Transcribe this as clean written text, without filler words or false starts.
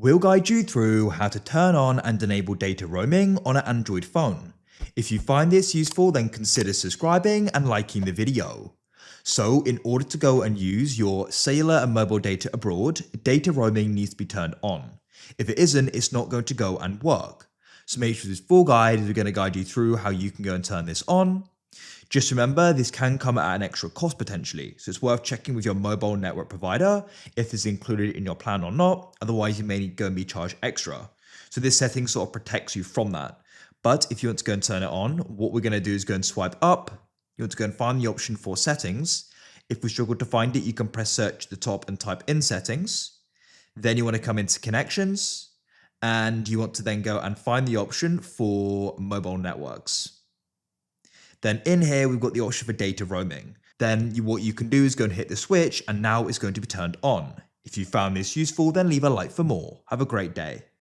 We'll guide you through how to turn on and enable data roaming on an Android phone. If you find this useful, then consider subscribing and liking the video. So in order to go and use your cellular and mobile data abroad, data roaming needs to be turned on. If it isn't, it's not going to go and work. So make sure this full guide is going to guide you through how you can go and turn this on. Just remember, this can come at an extra cost potentially, so it's worth checking with your mobile network provider if this is included in your plan or not, otherwise you may go and be charged extra. So this setting sort of protects you from that. But if you want to go and turn it on, what we're going to do is go and swipe up. You want to go and find the option for settings. If we struggle to find it, you can press search at the top and type in settings. Then you want to come into connections, and you want to then go and find the option for mobile networks. Then in here, we've got the option for data roaming. Then what you can do is go and hit the switch, and now it's going to be turned on. If you found this useful, then leave a like for more. Have a great day.